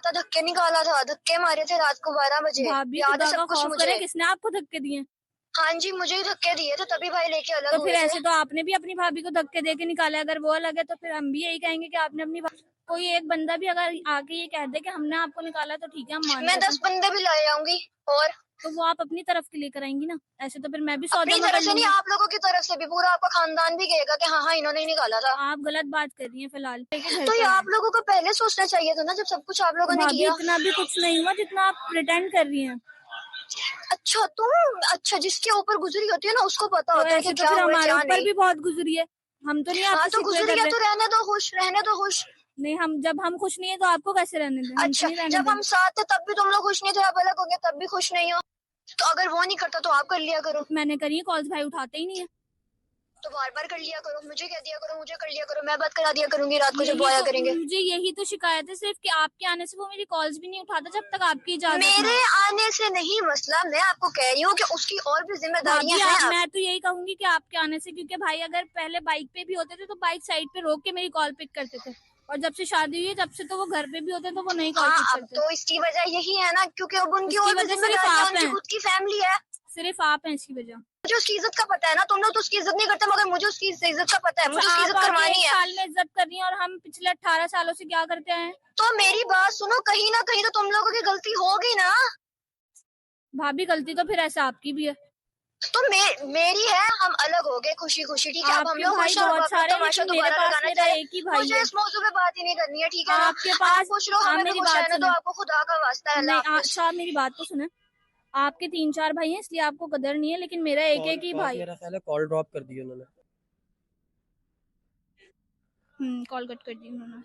था, धक्के निकाला था, धक्के मारे थे रात को 12 बजे। भाभी याद है खुदा का सब कुछ खौफ करे, मुझे। किसने आपको धक्के दिए? हाँ जी, मुझे ही धक्के दिए थे, तभी भाई लेके अलग तो हुए फिर थे। ऐसे तो आपने भी अपनी भाभी को धक्के दे के निकाला। अगर वो अलग है तो फिर हम भी यही कहेंगे कि आपने अपनी कोई एक बंदा भी अगर आके ये कह दे कि हमने आपको निकाला तो ठीक है, हम मान मैं लेते 10 हैं। बंदे भी लाए आऊंगी। और तो वो आप अपनी तरफ के लिए कराएंगी ना, ऐसे तो फिर मैं भी 100 अपनी जमा तरफ कर से नहीं, लूंगी। आप लोगों की तरफ से भी पूरा आपका खानदान भी कहेगा कि हाँ हाँ इन्होंने ही निकाला था। आप गलत बात कर रही हैं फिलहाल के घर तो ये पे। आप लोगों को पहले सोचना चाहिए था ना, जब सब कुछ आप तो लोगों ने भाभी किया। इतना भी कुछ नहीं हुआ जितना आप प्रिटेंड कर रही हैं। अच्छा तुम, अच्छा जिसके ऊपर गुजरी होती है ना उसको पता तो होता है कि ऐसे तो क्या फिर हुआ हमारे क्या ऊपर नहीं। भी बहुत गुजरी है, हम तो नहीं हाँ आपसे तो शिकवे गुजर कर गया रहे। तो रहने दो खुश, रहने दो खुश। नहीं, हम जब हम खुश नहीं है तो आपको कैसे रहने दें? हम तो अच्छा नहीं रहने जब दें। हम साथ थे तब भी तुम लोग खुश नहीं थे, अब अलग हो गए तब भी खुश नहीं हो। तो अगर वो नहीं करता तो आप कर लिया करो। मैंने करी है कॉल्स, भाई उठाते ही नहीं है। तो बार बार कर लिया करो, मुझे कह दिया करो, मुझे कर लिया करो, मैं बात करा दिया करूंगी रात को जब वो आया करेंगे। मुझे यही तो शिकायत है सिर्फ कि आपके आने से वो मेरी कॉल्स भी नहीं उठाता जब तक आपकी इजाजत ना मेरे हो। आने से नहीं मसला, मैं आपको कह रही हूँ कि उसकी और भी भाभी जिम्मेदारियां हैं अब। मैं तो यही कहूंगी कि आपके आने से, क्योंकि भाई अगर पहले बाइक पे भी होते थे तो बाइक साइड पे रोक के मेरी कॉल पिक करते थे, और जब से शादी हुई है तब से तो वो घर पे भी होते तो वो नहीं कॉल हाँ पिक अब करते। तो इसकी वजह यही है ना, क्योंकि अब उनकी उसकी और भी वजह सिर्फ जिम्मेदारियां, आप उनकी हैं, खुद की फैमिली है। सिर्फ आप हैं इसकी वजह। मुझे उसकी इज्जत का पता है ना, तुम लोग तो उसकी इज्जत नहीं करते, मगर मुझे उसकी इज्जत का पता है, अच्छा, मुझे उसकी आप इज्जत आगे करवानी 1 है। साल में इज्जत कर रही हैं और हम पिछले 18 सालों से क्या करते हैं? तो मेरी बात सुनो, कहीं ना कहीं तो तुम लोगों की गलती होगी ना। भाभी गलती तो फिर ऐसे आपकी भी है। तो मेरी है, हम अलग हो गए खुशी खुशी, ठीक है, अब हम आपके लोग भाई खुश हैं, अब बहुत अपना सारे हैं, तमाशा लेकिन मेरे दोबारा पास लगाना मेरा चाहिए। एक ही भाई मुझे है। इस मौजू पे बात ही नहीं करनी है, ठीक है ना। आपके आप पास, खुश रहो, आप हमें भी मेरी खुश बात रहने दो, सुने। आपको खुदा का वास्ता है, नहीं, अल्लाह हाफिज। अच्छा आप मेरी बात तो सुने। आपके 3-4 भाई हैं इसलिए आपको कदर नहीं है, लेकिन मेरा एक एक ही भाई। मेरा ख्याल है कॉल ड्रॉप कर दी उन्होंने। कॉल कट कर दी उन्होंने।